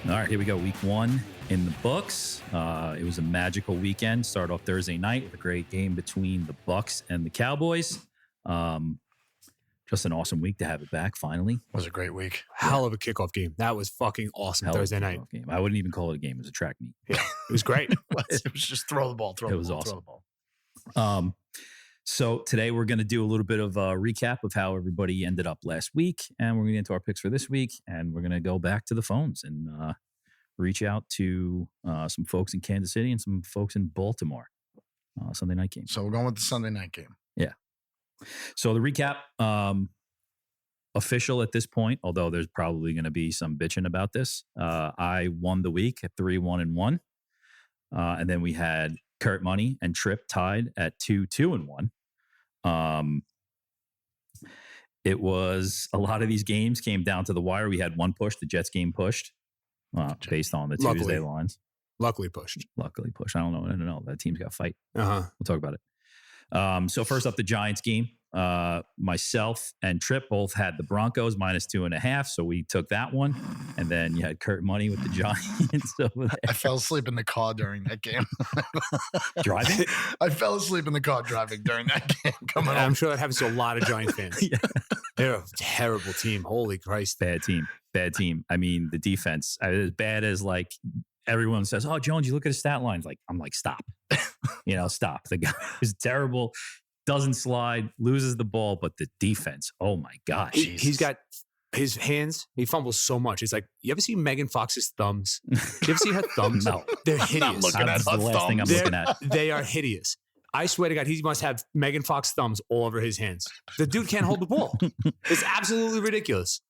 All right, here we go. Week 1 in the books. It was a magical weekend. Start off Thursday night with a great game between the Bucks and the Cowboys. Just an awesome week to have it back finally. It was a great week. Hell of a kickoff game. That was fucking awesome. Thursday night game. I wouldn't even call it a game. It was a track meet. Yeah, it was great. It was just throw the ball, throw the ball, throw the ball. So today we're going to do a little bit of a recap of how everybody ended up last week, and we're going to get into our picks for this week, and we're going to go back to the phones and reach out to some folks in Kansas City and some folks in Baltimore. Sunday night game. So we're going with the Sunday night game. Yeah. So the recap, official at this point, although there's probably going to be some bitching about this. I won the week at 3-1-1. And then we had Kurt Money and Trip tied at 2-2-1. It was a lot of these games came down to the wire. We had one push, the Jets game pushed based on the Tuesday lines. Luckily pushed. I don't know. That team's got to fight. Uh-huh. We'll talk about it. So first up, the Giants game. Myself and Trip both had the Broncos -2.5, so we took that one. And then you had Kurt Money with the Giants over there. I fell asleep in the car during that game. Driving? I fell asleep in the car driving during that game. I'm sure that happens to a lot of Giants fans. Yeah. They're a terrible team. Holy Christ. Bad team. I mean, the defense, as bad as like everyone says, oh, Jones, you look at his stat lines. Like, I'm like, stop. Stop. The guy is terrible. Doesn't slide, loses the ball, but the defense, oh my gosh. He's got his hands, he fumbles so much. It's like, you ever see Megan Fox's thumbs? You ever see her thumbs? No. They're hideous. I'm not looking That's at her the last thing I'm thumbs. looking at. They are hideous. I swear to God, he must have Megan Fox thumbs all over his hands. The dude can't hold the ball. It's absolutely ridiculous.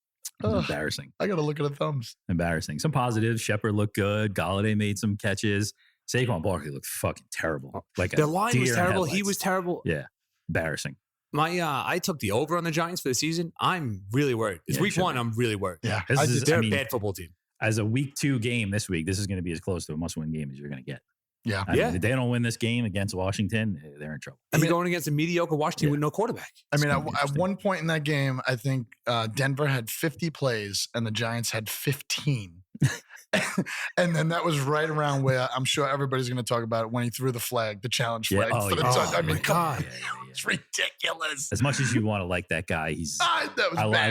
Embarrassing. I got to look at the thumbs. Embarrassing. Some positives. Shepard looked good. Galladay made some catches. Saquon Barkley looked fucking terrible. Like the line was terrible. He headlights. was terrible. Yeah. Embarrassing. I took the over on the Giants for the season. I'm really worried. It's week 1. I'm really worried. Yeah. They're a bad football team. As a week 2 game this week, this is going to be as close to a must-win game as you're going to get. Yeah. I mean, if they don't win this game against Washington, they're in trouble. You're going against a mediocre Washington with no quarterback. I mean, at one point in that game, I think Denver had 50 plays and the Giants had 15. And then that was right around where I'm sure everybody's going to talk about it when he threw the flag, the challenge flag. For the touch. I mean, come on. It's ridiculous. As much as you want to like that guy, he's I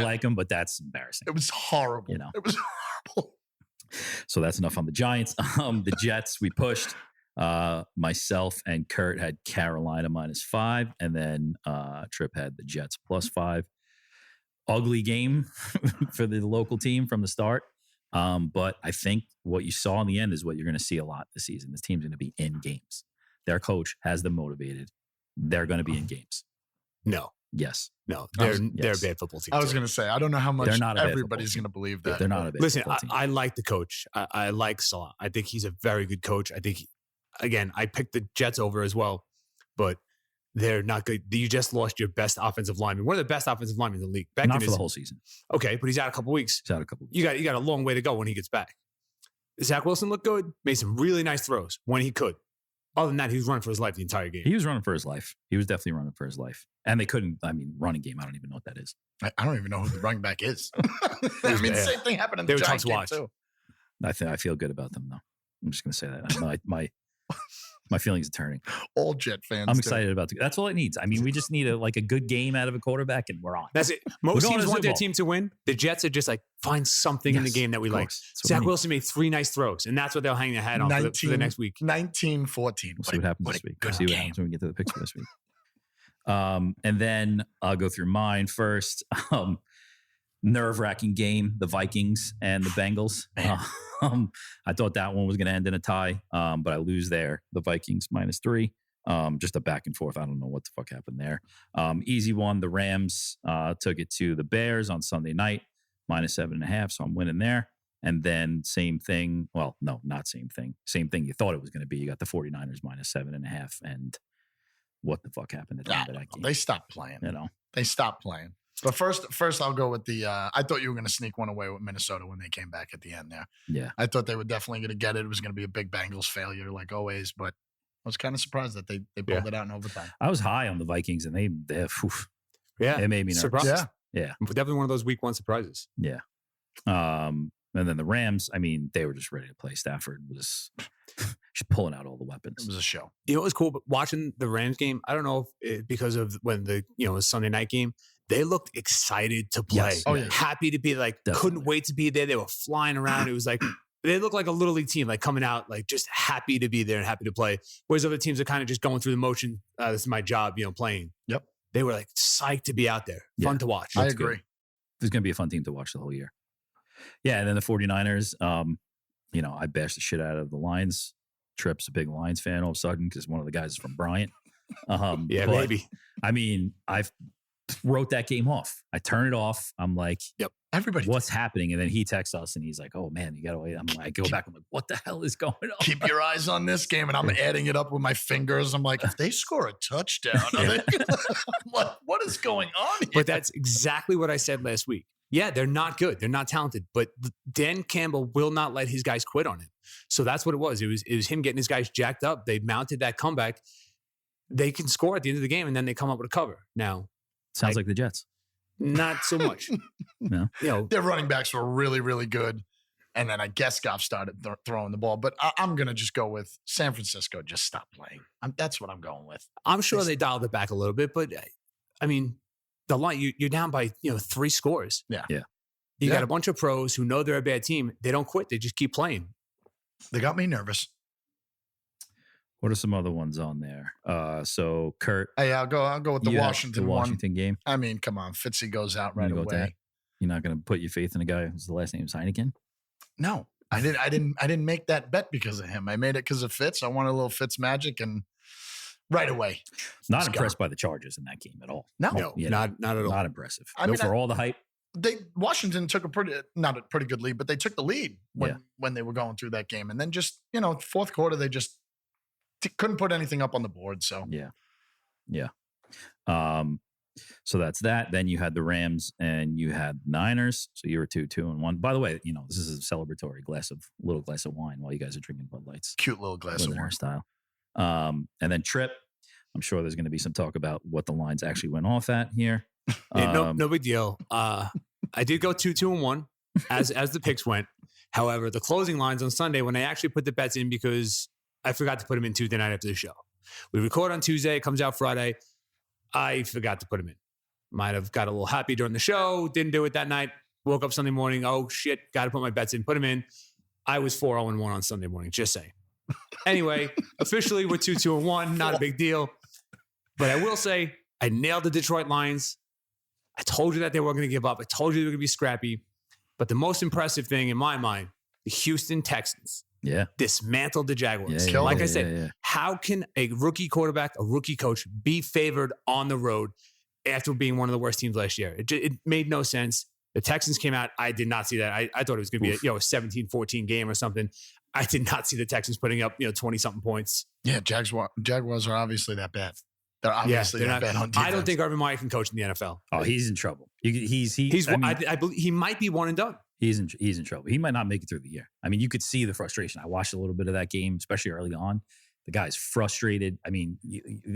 like him, but that's embarrassing. It was horrible. It was horrible. So that's enough on the Giants. The Jets, we pushed. Myself and Kurt had Carolina -5, and then Trip had the Jets +5. Ugly game for the local team from the start. But I think what you saw in the end is what you're going to see a lot this season. This team's going to be in games. Their coach has them motivated. They're going to be in games. No. Yes. No. They're a bad football team. I was going to say, I don't know how much everybody's going to believe that. They're not a bad Listen, football team. I like the coach. I like Salah. I think he's a very good coach. I think, again, I picked the Jets over as well, but they're not good. You just lost your best offensive lineman. One of the best offensive linemen in the league. Not for the whole season. Okay, but he's out a couple weeks. You got a long way to go when he gets back. Zach Wilson looked good. Made some really nice throws when he could. Other than that, he was running for his life the entire game. He was running for his life. He was definitely running for his life. And they couldn't, running game, I don't even know what that is. I don't even know who the running back is. Same thing happened in the Giants game too. I feel good about them though. I'm just going to say that. My feelings are turning. All Jet fans. I'm excited about it. That's all it needs. I mean, we just need a good game out of a quarterback and we're on. That's it. Most teams want their team to win. The Jets are just like, find something in the game that we like. Zach Wilson made 3 nice throws, and that's what they'll hang their hat on for the next week. 19-14. We'll see what happens this week. We'll see what happens when we get to the picks for this week. And then I'll go through mine first. Nerve-wracking game, the Vikings and the Bengals. I thought that one was going to end in a tie, but I lose there. The Vikings -3. Just a back and forth. I don't know what the fuck happened there. Easy one. The Rams took it to the Bears on Sunday night, -7.5. So I'm winning there. And then same thing. Well, no, not same thing. Same thing you thought it was going to be. You got the 49ers -7.5. And what the fuck happened at the end of that game? They stopped playing. They stopped playing. But first I'll go with the I thot you were going to sneak one away with Minnesota when they came back at the end there. Yeah. I thought they were definitely going to get it. It was going to be a big Bengals failure like always, but I was kind of surprised that they pulled it out in overtime. I was high on the Vikings and they it made me nervous. Surprised. Yeah. Definitely one of those week 1 surprises. Yeah. And then the Rams, I mean, they were just ready to play. Stafford was just pulling out all the weapons. It was a show. You know what was cool? But watching the Rams game, I don't know if because of when the Sunday night game, they looked excited to play. Yes. Oh, yeah. Happy to be like, Definitely. couldn't wait to be there. They were flying around. It was like, they looked like a little league team, like coming out, like just happy to be there and happy to play. Whereas other teams are kind of just going through the motion. This is my job, playing. Yep. They were like psyched to be out there. Fun to watch. I That's agree. good. There's going to be a fun team to watch the whole year. Yeah. And then the 49ers, I bashed the shit out of the Lions. Tripp's a big Lions fan all of a sudden because one of the guys is from Bryant. Yeah, but, maybe. I mean, I wrote that game off. I turn it off. I'm like, Everybody. what's happening? And then he texts us and he's like, oh man, you got to wait. I go back. I'm like, what the hell is going on? Keep your eyes on this game. And I'm adding it up with my fingers. I'm like, if they score a touchdown, I'm like, what is going on here? But that's exactly what I said last week. Yeah, they're not good. They're not talented. But Dan Campbell will not let his guys quit on him. So that's what it was. It was him getting his guys jacked up. They mounted that comeback. They can score at the end of the game, and then they come up with a cover. Now, Sounds like the Jets. not so much. No. Their running backs were really, really good. And then I guess Goff started throwing the ball. But I'm going to just go with San Francisco. Just stop playing. That's what I'm going with. I'm sure they dialed it back a little bit, but I mean, the line you're down by 3 scores. Yeah. Yeah. You got a bunch of pros who know they're a bad team. They don't quit. They just keep playing. They got me nervous. What are some other ones on there? So Kurt, Hey, I'll go with the you have Washington the one. Washington game. I mean, come on. Fitzy goes out right You go with that? away. You're not going to put your faith in a guy whose the last name is Heineken? No, I didn't make that bet because of him. I made it because of Fitz. I wanted a little Fitz magic and right away. Not It's impressed by the Chargers in that game at all. No. Yeah, not at all. Not impressive. I mean, for all the hype. Washington took not a pretty good lead, but they took the lead when they were going through that game. And then just, fourth quarter, they just couldn't put anything up on the board. So Yeah. So that's that. Then you had the Rams and you had Niners. So you were 2-2-1. By the way, this is a celebratory little glass of wine while you guys are drinking Bud Lights. cute little glass of Northern wine. style. And then Trip. I'm sure there's going to be some talk about what the lines actually went off at here. Yeah, no big deal. I did go 2-2-1 as the picks went. However, the closing lines on Sunday when I actually put the bets in because I forgot to put them in Tuesday night after the show. We record on Tuesday, it comes out Friday. I forgot to put them in. Might have got a little happy during the show, didn't do it that night. Woke up Sunday morning, oh shit, got to put my bets in, put them in. I was 4-0-1 on Sunday morning, just saying. Anyway, officially we're 2-2-1, not a big deal. But I will say, I nailed the Detroit Lions. I told you that they weren't going to give up. I told you they were going to be scrappy. But the most impressive thing in my mind, the Houston Texans Yeah. dismantled the Jaguars. Yeah, Like yeah, I said, yeah. how can a rookie quarterback, a rookie coach be favored on the road after being one of the worst teams last year? It made no sense. The Texans came out. I did not see that. I thought it was going to be a 17-14 game or something. I did not see the Texans putting up 20-something points. Yeah, Jaguars are obviously that bad. They're obviously they're that not, bad on defense. I don't think Urban Meyer can coach in the NFL. Oh, he's in trouble. He's I believe he might be one and done. He's in trouble. He might not make it through the year. I mean, you could see the frustration. I watched a little bit of that game, especially early on. The guy's frustrated. I mean,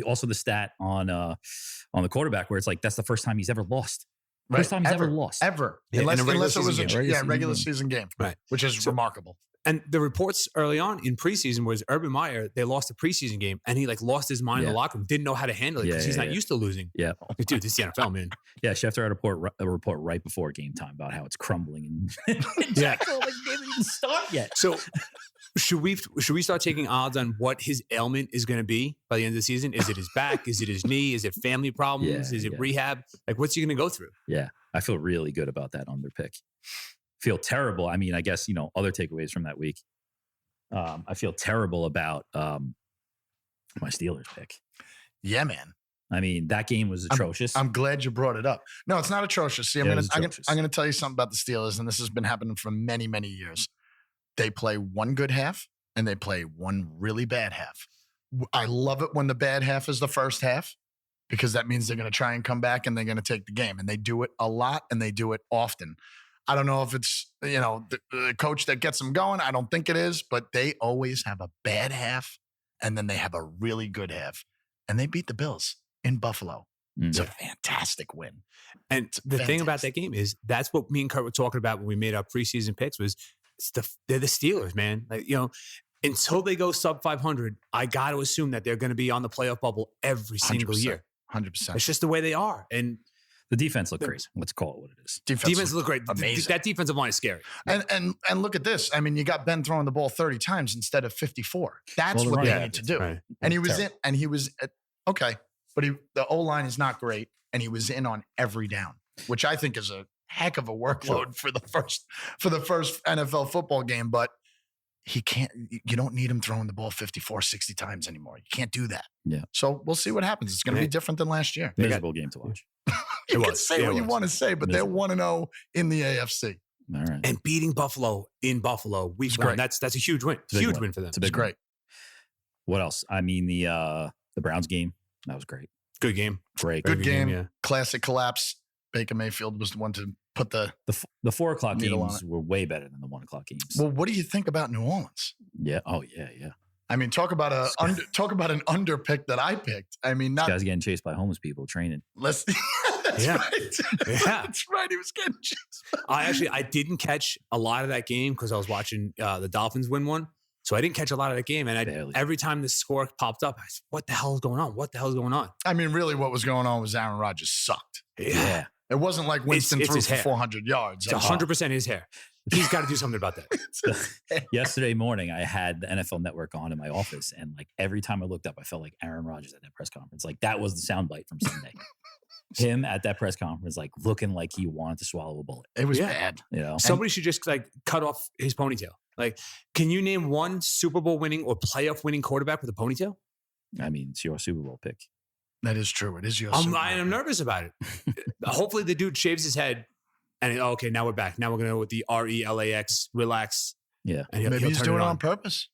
also the stat on the quarterback where it's like that's the first time he's ever lost. Right. First time he's ever lost. Ever. Yeah, unless in a regular it was season a game. regular season game. Right. Which is remarkable. And the reports early on in preseason was Urban Meyer, they lost the preseason game and he lost his mind in the locker room, didn't know how to handle it because he's not used to losing. Yeah. Dude, this is the NFL, man. Yeah, Schefter had a report right before game time about how it's crumbling and Jacksonville didn't even start yet. So should we start taking odds on what his ailment is going to be by the end of the season? Is it his back? Is it his knee? Is it family problems? Is it rehab? What's he going to go through? Yeah, I feel really good about that under pick. Feel terrible. I mean, I guess, other takeaways from that week. I feel terrible about my Steelers pick. Yeah, man. I mean, that game was atrocious. I'm glad you brought it up. No, it's not atrocious. See, I'm it was going atrocious. to tell you something about the Steelers, and this has been happening for many, many years. They play one good half, and they play one really bad half. I love it when the bad half is the first half because that means they're going to try and come back and they're going to take the game. And they do it a lot, and they do it often. I don't know if it's, the coach that gets them going. I don't think it is, but they always have a bad half, and then they have a really good half. And they beat the Bills in Buffalo. It's a fantastic win. And the thing about that game is that's what me and Kurt were talking about when we made our preseason picks was they're the Steelers, man. Like, until they go sub 500, I got to assume that they're going to be on the playoff bubble every single year. 100%. It's just the way they are. And the defense looked great. Let's call it what it is. Defense looked great. Amazing. That defensive line is scary. And look at this. I mean, you got Ben throwing the ball 30 times instead of 54. That's what they need to do. Right. And he was okay, but the O-line is not great, and he was in on every down, which I think is a heck of a workload for the first NFL football game. But you don't need him throwing the ball 54, 60 times anymore. You can't do that. Yeah. So we'll see what happens. It's going to be different than last year. Miserable game to watch. You can say what you want to say, but they're 1-0 in the AFC. All right. And beating Buffalo in Buffalo week one, that's a huge win. Huge win for them. It's great. What else? I mean, the Browns game, that was great. Good game. Great. Good game. Yeah. Classic collapse. Baker Mayfield was the one to put the 4 o'clock games were way better than the 1 o'clock games. Well, what do you think about New Orleans? Yeah. Oh, yeah. I mean, talk about an under pick that I picked. I mean, this guy's getting chased by homeless people training. That's right. That's right. He was getting chased. I didn't catch a lot of that game because I was watching the Dolphins win one. So I didn't catch a lot of that game. And every time the score popped up, I said, what the hell is going on? What the hell is going on? I mean, really what was going on was Aaron Rodgers sucked. Yeah. It wasn't like Winston threw for 400 yards. It's 100% his hair. He's got to do something about that. Yesterday morning, I had the NFL Network on in my office, and like every time I looked up, I felt like Aaron Rodgers at that press conference. Like that was the soundbite from Sunday. Him at that press conference, like looking like he wanted to swallow a bullet. It was bad. Somebody should just like cut off his ponytail. Like, can you name one Super Bowl winning or playoff winning quarterback with a ponytail? I mean, it's your Super Bowl pick. That is true. It is your I'm nervous about it. Hopefully the dude shaves his head and okay, now we're back. Now we're going to go with the RELAX, relax. Yeah. And maybe he's doing it on purpose.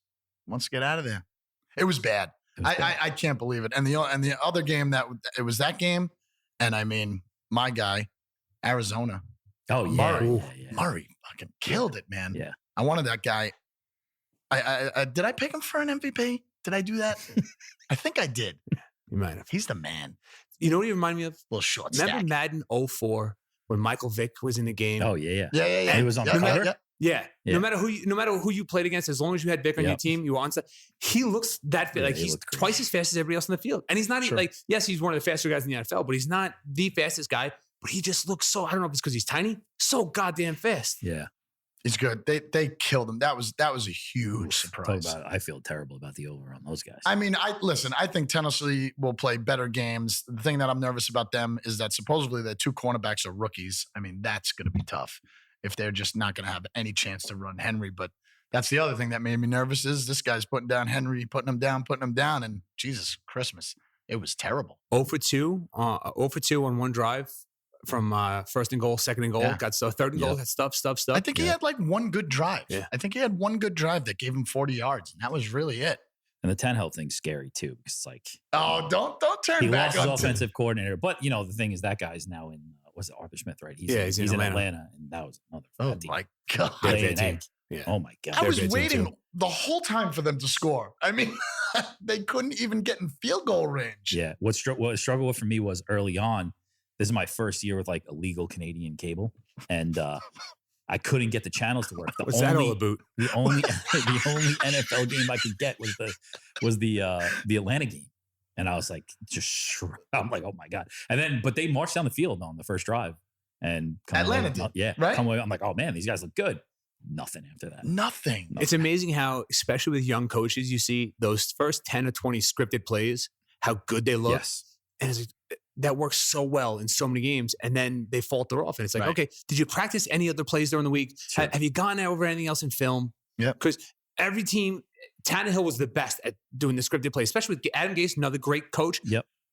Wants to get out of there. It was bad. I can't believe it. And the other game it was that game. And I mean, my guy, Arizona. Oh, yeah. Murray. Murray fucking killed it, man. Yeah. I wanted that guy. I did I pick him for an MVP? Did I do that? I think I did. You might have. He's the man. You know what he reminded me of? Little short Remember stack. Madden 04 when Michael Vick was in the game? Oh, yeah. Yeah. He was on the cover? Yeah. No matter who you played against, as long as you had Vick on your team, you were on set. He looks that like he's twice as fast as everybody else in the field. And he's not even like, yes, he's one of the faster guys in the NFL, but he's not the fastest guy. But he just looks so, I don't know if it's because he's tiny, so goddamn fast. Yeah. He's good. They killed him. That was a huge surprise. I feel terrible about the over on those guys. I mean, I think Tennessee will play better games. The thing that I'm nervous about them is that supposedly their 2 cornerbacks are rookies. I mean, that's going to be tough if they're just not going to have any chance to run Henry. But that's the other thing that made me nervous is this guy's putting down Henry, putting him down, and Jesus Christmas, it was terrible. 0 for 2 on one drive. From first and goal, second and goal, got stuff, third and goal, got stuff. I think he had like one good drive. Yeah. I think he had one good drive that gave him 40 yards, and that was really it. And the Tannehill thing's scary too, because it's like, don't turn back on his offensive coordinator. But the thing is, that guy's now in was it Arthur Smith, right? He's in Atlanta, and that was another. Oh my god! Yeah. Oh my god! I was waiting the whole time for them to score. I mean, they couldn't even get in field goal range. Yeah. What struggled with for me was early on. This is my first year with like illegal Canadian cable, and I couldn't get the channels to work. What's that all about? The only NFL game I could get was the Atlanta game, and I was like, I'm like, oh my god! And then, but they marched down the field on the first drive, and Atlanta did, right? Come away, I'm like, oh man, these guys look good. Nothing after that. Nothing. It's amazing how, especially with young coaches, you see those first 10 or 20 scripted plays, how good they look. Yes. And it's like, that works so well in so many games, and then they falter off. And it's like, okay, did you practice any other plays during the week? Sure. Have you gone over anything else in film? Yeah. Because every team, Tannehill was the best at doing the scripted plays, especially with Adam Gase, another great coach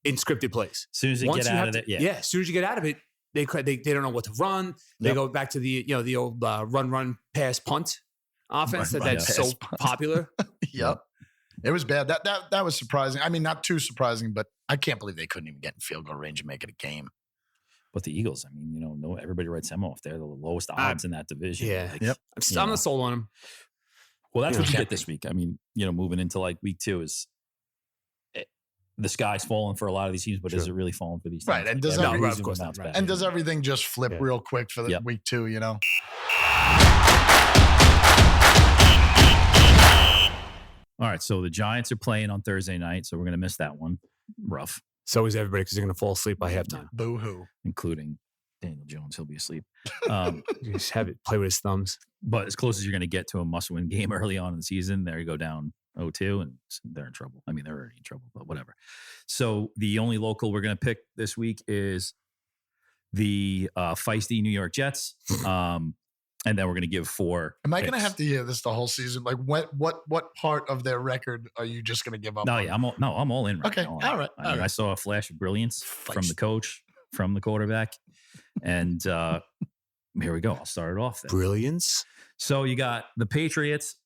in scripted plays. As soon as you get out of it, as soon as you get out of it, they don't know what to run. They go back to the old run, pass, punt offense that's so popular. Yep. It was bad. That was surprising. I mean, not too surprising, but I can't believe they couldn't even get in field goal range and make it a game. But the Eagles, I mean, everybody writes them off. They're the lowest odds in that division. Yeah. Like, I'm not sold on them. Well, that's what you get this week. I mean, moving into like week 2 is the sky's falling for a lot of these teams, but is it really falling for these teams? Right, and does Every every- reason of course to not, bounce right. back. And does everything just flip real quick for the week 2, you know? All right, so the Giants are playing on Thursday night, so we're going to miss that one. Rough, So is everybody because they're going to fall asleep by halftime. Boo-hoo. including Daniel Jones. He'll be asleep. You just have it play with his thumbs. But as close as you're going to get to a must-win game early on in the season, there you go down 0-2, and they're in trouble. I mean, they're already in trouble, but whatever. So the only local we're going to pick this week is the feisty New York Jets. And then we're going to give 4. Am I going to picks. have to hear this the whole season? Like, what part of their record are you just going to give up No, on? yeah, I'm all in right Okay, now. all right, I mean, all right. I saw a flash of brilliance from the Feist. coach, from the quarterback. And here we go. I'll start it off then. Brilliance. So you got the Patriots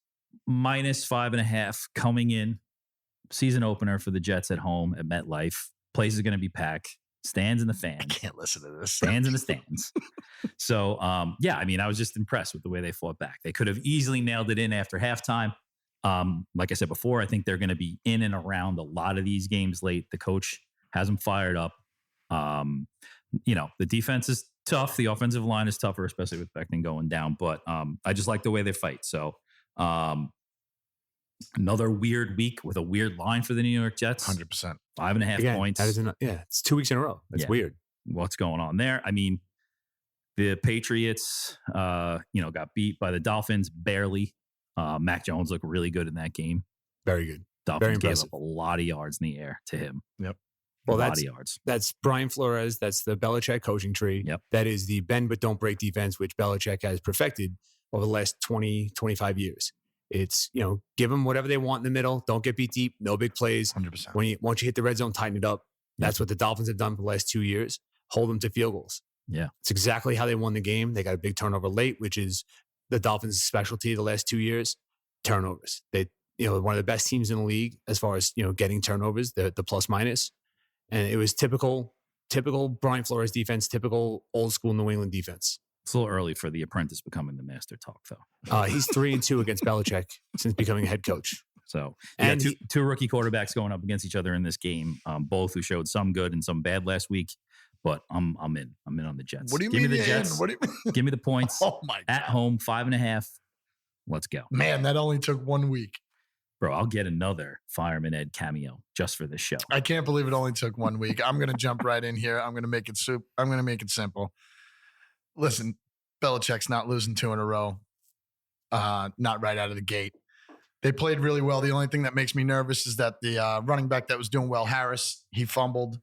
minus 5.5 coming in. Season opener for the Jets at home at MetLife. Place is going to be packed. Stands in the I fans. can't listen to this. Stands in the stands. So, yeah, I mean, I was just impressed with the way they fought back. They could have easily nailed it in after halftime. Like I said before, I think they're going to be in and around a lot of these games late. The coach has them fired up. The defense is tough. The offensive line is tougher, especially with Becton going down. But I just like the way they fight. So, another weird week with a weird line for the New York Jets. 100%. 5.5 Again, points. that is it's 2 weeks in a row. That's Yeah. weird. What's going on there? I mean, the Patriots, got beat by the Dolphins barely. Mac Jones looked really good in that game. Very good. Dolphins Very gave impressive. up a lot of yards in the air to him. Yep. Well, a lot that's of yards. That's Brian Flores. That's the Belichick coaching tree. Yep. That is the bend but don't break defense, which Belichick has perfected over the last 20, 25 years. It's, give them whatever they want in the middle. Don't get beat deep. No big plays. 100%. Once you hit the red zone, tighten it up. That's what the Dolphins have done for the last 2 years. Hold them to field goals. Yeah. It's exactly how they won the game. They got a big turnover late, which is the Dolphins' specialty the last 2 years. Turnovers. They, one of the best teams in the league as far as, getting turnovers, the plus minus. And it was typical Brian Flores defense, typical old school New England defense. It's a little early for the apprentice becoming the master talk, though. He's 3-2 against Belichick since becoming a head coach. So, And two rookie quarterbacks going up against each other in this game, both who showed some good and some bad last week. But I'm in. I'm in on the Jets. What do you Give mean? me the you're in? Jets. What do you mean? Give me the points. Oh, my God. At home, 5.5. Let's go. Man, that only took 1 week. Bro, I'll get another Fireman Ed cameo just for this show. I can't believe it only took 1 week. I'm going to jump right in here. I'm going to make it I'm going to make it simple. Listen, Belichick's not losing 2 in a row. Not right out of the gate. They played really well. The only thing that makes me nervous is that the running back that was doing well, Harris, he fumbled.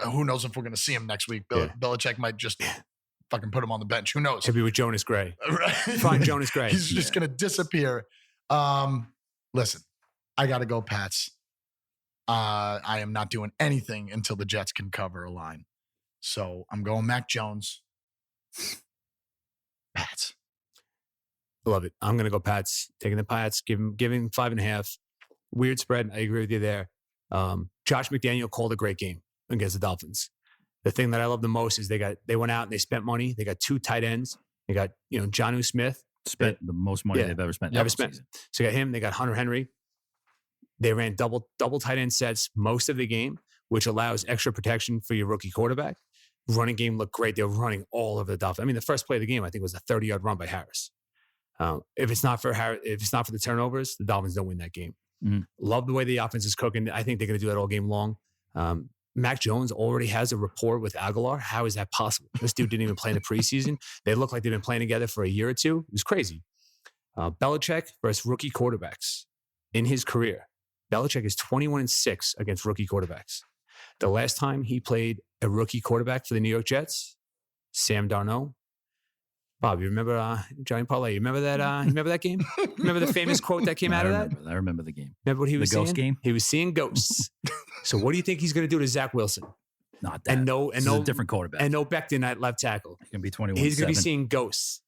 Who knows if we're going to see him next week? Belichick might just fucking put him on the bench. Who knows? He'll be with Jonas Gray. Right? Find Jonas Gray. He's just going to disappear. Listen, I got to go Pats. I am not doing anything until the Jets can cover a line. So I'm going Mac Jones. Pats. Love it. I'm going to go Pats. Taking the Pats, giving 5.5. Weird spread. I agree with you there. Josh McDaniel called a great game against the Dolphins. The thing that I love the most is they went out and they spent money. They got 2 tight ends. They got, Jonnu Smith. Spent the most money they've ever spent. Season. So you got him. They got Hunter Henry. They ran double tight end sets most of the game, which allows extra protection for your rookie quarterback. Running game looked great. They were running all over the Dolphins. I mean, the first play of the game, I think, was a 30-yard run by Harris. If it's not for the turnovers, the Dolphins don't win that game. Mm-hmm. Love the way the offense is cooking. I think they're going to do that all game long. Mac Jones already has a rapport with Aguilar. How is that possible? This dude didn't even play in the preseason. They look like they've been playing together for a year or two. It was crazy. Belichick versus rookie quarterbacks in his career. Belichick is 21-6 against rookie quarterbacks. The last time he played a rookie quarterback for the New York Jets, Sam Darnold. Bob, you remember Johnny Parlay? You remember that game? Remember the famous quote that came out of that? I remember the game. Remember what he was The ghost seeing? game? He was seeing ghosts. So what do you think he's going to do to Zach Wilson? Not that. And This is a different quarterback. And no Becton at left tackle. He's going to be 21. He's going to be seeing ghosts.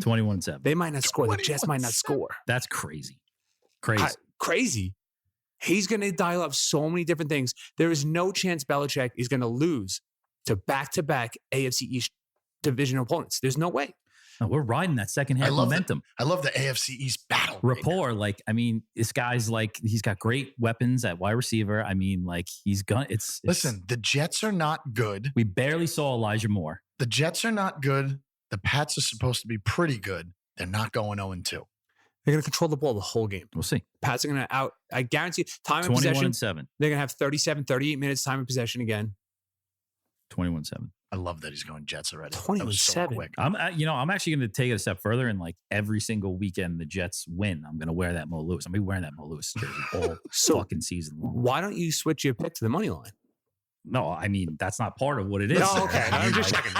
21-7. They might not score. The Jets might not score. That's crazy. Crazy. Crazy. He's going to dial up so many different things. There is no chance Belichick is going to lose to back-to-back AFC East division opponents. There's no way. Oh, we're riding that second half momentum. I love the AFC East battle. Rapport. Right, like, I mean, this guy's like, he's got great weapons at wide receiver. I mean, like, he's gonna, listen, the Jets are not good. We barely saw Elijah Moore. The Jets are not good. The Pats are supposed to be pretty good. They're not going 0-2. They're going to control the ball the whole game. We'll see. Pats are going to I guarantee, time of possession. 21-7. They're going to have 38 minutes time of possession again. 21-7. I love that he's going Jets already. 21-7. So quick. I'm actually going to take it a step further, and like every single weekend the Jets win, I'm going to wear that Mo Lewis. I'm going to be wearing that Mo Lewis jersey all fucking season long. Why don't you switch your pick to the money line? No, I mean, that's not part of what it is. No, okay. I'm just checking.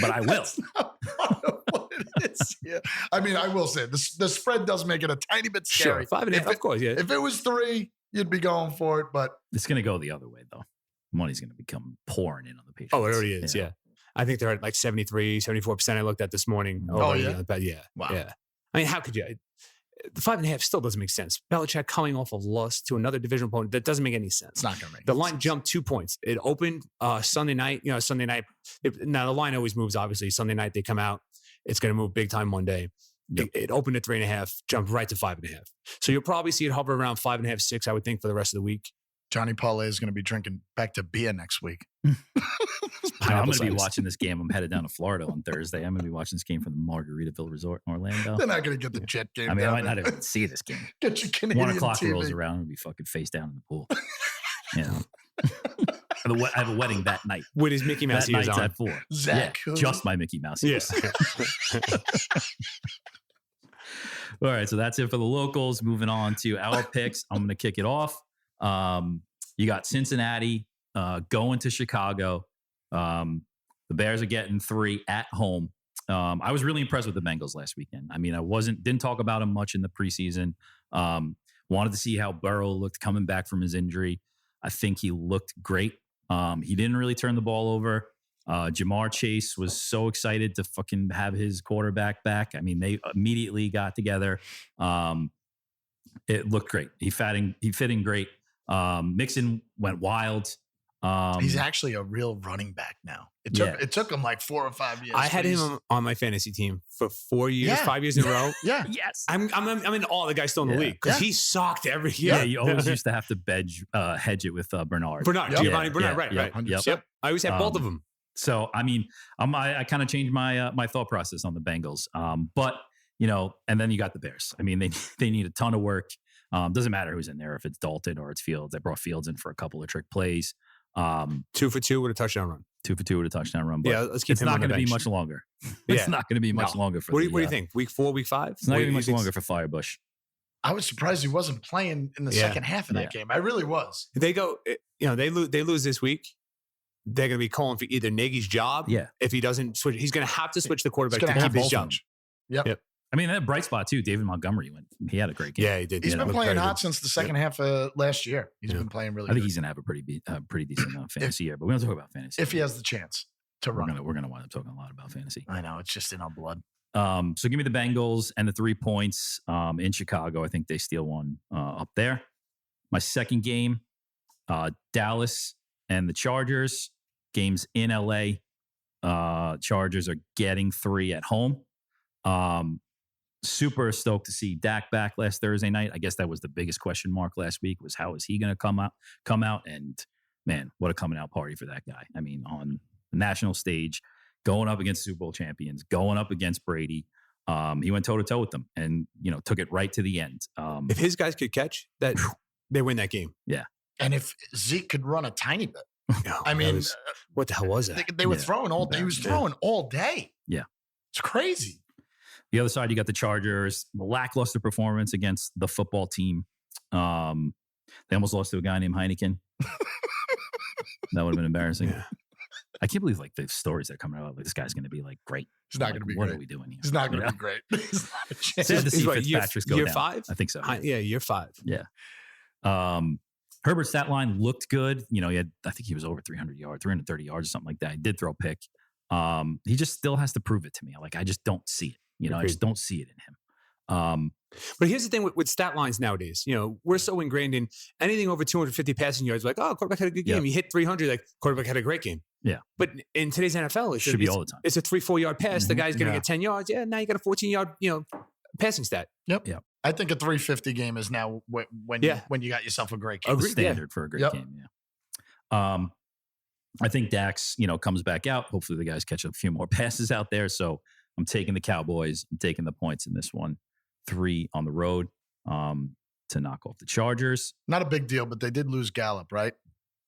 But I will. That's not part of what it is. Yeah. I mean, I will say the spread does make it a tiny bit scary. Sure, 5.5, of course, yeah. If it was 3, you'd be going for it, but it's going to go the other way, though. Money's going to become pouring in on the Patriots. Oh, it already is, yeah. I think they're at like 73, 74% I looked at this morning. Oh, yeah? Yeah. Wow. Yeah. I mean, how could you? The 5.5 still doesn't make sense. Belichick coming off a loss to another division opponent, that doesn't make any sense. It's not going to make The any line sense. jumped 2 points. It opened Sunday night. Sunday night. Now, the line always moves, obviously. Sunday night, they come out. It's going to move big time one day. Yep. It opened at 3.5, jumped right to 5.5. So you'll probably see it hover around 5.5, 6, I would think, for the rest of the week. Johnny Parlay is going to be drinking back to beer next week. I'm going to be watching this game. I'm headed down to Florida on Thursday. I'm going to be watching this game from the Margaritaville Resort in Orlando. They're not going to get the Jet game. I mean, I might not even see this game. Get your Canadian 1 o'clock TV. rolls around and be fucking face down in the pool. You know, I have a wedding that night. With his Mickey Mouse That ears night's on. at 4. Zach, Yeah, who? just my Mickey Mouse Yeah. ears. All right, so that's it for the locals. Moving on to our picks. I'm going to kick it off. You got Cincinnati going to Chicago. The Bears are getting 3 at home. I was really impressed with the Bengals last weekend. I mean, didn't talk about them much in the preseason. Wanted to see how Burrow looked coming back from his injury. I think he looked great. He didn't really turn the ball over. Jamar Chase was so excited to fucking have his quarterback back. I mean, they immediately got together. It looked great. He fit in great. Mixon went wild. He's actually a real running back now. It took him like 4 or 5 years. I had him on my fantasy team for 4 years, 5 years in a row. Yeah. Yes. I'm in all the guys still in the league because he sucked every year. Yeah, you always used to have to hedge it with Bernard. Giovanni Bernard, right. Yep. I always had both of them. So, I mean, I kind of changed my thought process on the Bengals. But, and then you got the Bears. I mean, they need a ton of work. Doesn't matter who's in there, if it's Dalton or it's Fields. They brought Fields in for a couple of trick plays. 2 for 2 with a touchdown run. 2 for 2 with a touchdown run. But yeah, let's keep it's him not on the going to be bench. much longer. It's not going to be much longer for What do you think? Week 4, week 5? It's not going to be much longer for Firebush. I was surprised he wasn't playing in the second half of that game. I really was. They go, they lose this week. They're going to be calling for either Nagy's job. Yeah. If he doesn't switch, he's going to have to switch the quarterback to gonna keep have his job. Yep. I mean, that bright spot too. David Montgomery he had a great game. Yeah, he did. He's been Looked playing very hot good. since the second half of last year. He's been playing really I think good. he's going to have a pretty decent fantasy year, but we don't talk about fantasy. If he has the chance to run. We're going to wind up talking a lot about fantasy. I know. It's just in our blood. So give me the Bengals and the 3 points in Chicago. I think they steal one up there. My second game, Dallas and the Chargers. Games in LA. Chargers are getting 3 at home. Super stoked to see Dak back last Thursday night. I guess that was the biggest question mark last week was how is he going to come out? And man, what a coming out party for that guy. I mean, on the national stage, going up against Super Bowl champions, going up against Brady. He went toe to toe with them and, took it right to the end. If his guys could catch that, they win that game. Yeah. And if Zeke could run a tiny bit. No, I mean, what the hell was that? They were throwing all day. He was throwing all day. Yeah. It's crazy. The other side, you got the Chargers, the lackluster performance against the football team. They almost lost to a guy named Heineken. That would have been embarrassing. Yeah. I can't believe the stories that are coming out. Like this guy's going to be great. He's not going to be what great. What are we doing here? He's not going to be great. He's not a chance. Sad to see He's Fitzpatrick's go year down. 5? I think so. Yeah, year 5. Yeah. Herbert's stat line looked good. I think he was over 300 yards, 330 yards or something like that. He did throw a pick. He just still has to prove it to me. I just don't see it. I just don't see it in But here's the thing with stat lines nowadays. We're so ingrained in anything over 250 passing yards. Like, quarterback had a good game. He hit 300. Like, quarterback had a great game. Yeah. But in today's NFL, it should be all the time. It's a 3-4 yard pass. The guy's going to get 10 yards. Yeah, now you got a 14 yard, passing stat. Yep. Yeah. I think a 350 game is now when you got yourself a great game. The standard for a great game. Yeah. I think Dax, comes back out. Hopefully the guys catch a few more passes out there. So I'm taking the Cowboys. I'm taking the points in this one. 3 on the road to knock off the Chargers. Not a big deal, but they did lose Gallup, right?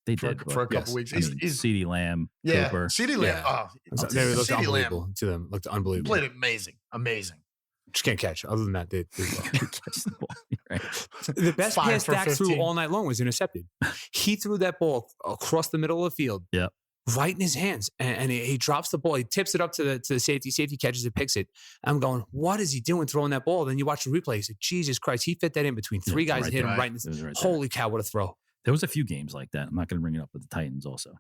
They did for a couple weeks. He's CeeDee Lamb, yeah, Cooper. CeeDee Lamb. Yeah. They looked unbelievable to them. Looked unbelievable. Played amazing. Just can't catch. Other than that, they catch the ball. Right. The best 5 pass for Dak 15. threw all night long was intercepted. He threw that ball across the middle of the field. Yeah. Right in his hands, and he drops the ball. He tips it up to the safety. Safety catches it, picks it. I'm going, what is he doing throwing that ball? Then you watch the replay. You say, Jesus Christ, he fit that in between 3 guys and hit him right in the right holy cow, what a throw. There was a few games like that. I'm not going to bring it up with the Titans also.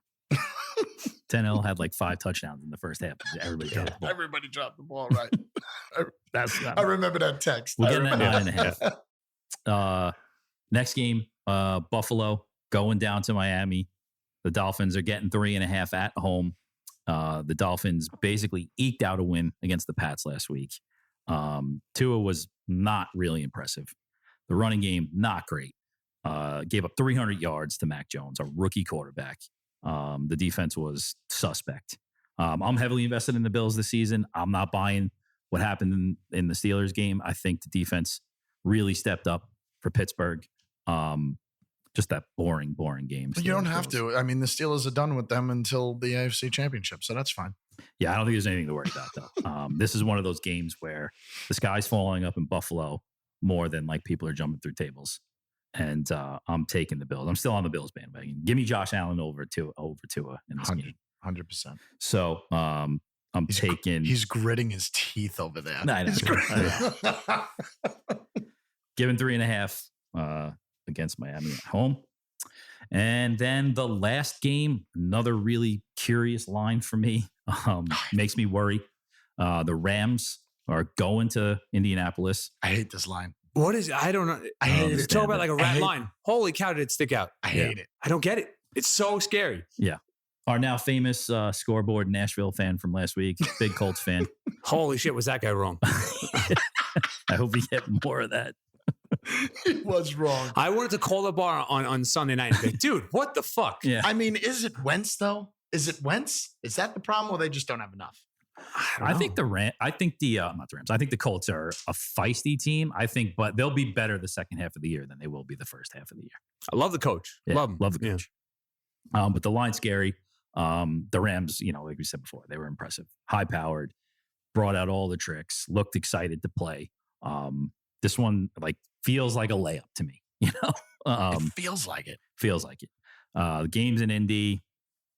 Tannehill had like 5 touchdowns in the first half. Everybody dropped the ball. Everybody dropped the ball, right? I remember that text. We're getting that 9.5. Next game, Buffalo going down to Miami. The Dolphins are getting 3.5 at home. The Dolphins basically eked out a win against the Pats last week. Tua was not really impressive. The running game, not great. Gave up 300 yards to Mac Jones, a rookie quarterback. The defense was suspect. I'm heavily invested in the Bills this season. I'm not buying what happened in the Steelers game. I think the defense really stepped up for Pittsburgh. Just that boring game. But you don't have to. I mean, the Steelers are done with them until the AFC Championship, so that's fine. Yeah, I don't think there's anything to worry about, though. This is one of those games where the sky's falling up in Buffalo more than like people are jumping through tables. And I'm taking the Bills. I'm still on the Bills bandwagon. Give me Josh Allen over Tua in this game. 100%. So I'm taking. He's gritting his teeth over there. I know. Giving 3.5 against Miami at home. And then the last game, another really curious line for me. Makes me worry. The Rams are going to Indianapolis. I hate this line. What is it? I don't know. I hate it. Talk about like a rat line. Holy cow, did it stick out? I hate it. I don't get it. It's so scary. Yeah. Our now famous scoreboard Nashville fan from last week, big Colts fan. Holy shit, was that guy wrong? I hope we get more of that. He was wrong. I wanted to call the bar on Sunday night and say, dude, what the fuck? Yeah. I mean, is it Wentz though? Is it Wentz? Is that the problem, or they just don't have enough? I think the Colts are a feisty team. But they'll be better the second half of the year than they will be the first half of the year. I love the coach. Yeah, love him. Love the coach. Yeah. But the line's scary. The Rams, like we said before, they were impressive, high powered, brought out all the tricks, looked excited to play. This one feels like a layup to me. It feels like it. Feels like it. The game's in Indy,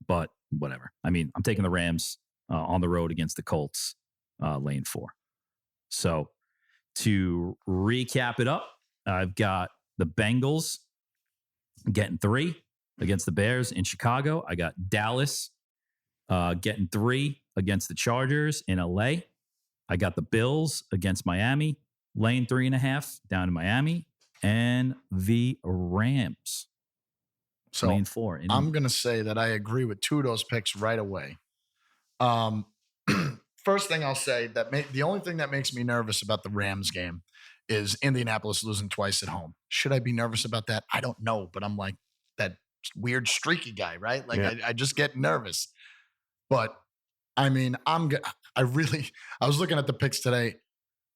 but whatever. I mean, I'm taking the Rams on the road against the Colts, lane 4. So to recap it up, I've got the Bengals getting 3 against the Bears in Chicago. I got Dallas getting 3 against the Chargers in LA. I got the Bills against Miami, lane 3.5 down in Miami, and the Rams. So lane 4. I'm going to say that I agree with 2 of those picks right away. First thing I'll say, the only thing that makes me nervous about the Rams game is Indianapolis losing twice at home. Should I be nervous about that? I don't know, but I'm like that weird streaky guy, right? I just get nervous. But I mean, I was looking at the picks today.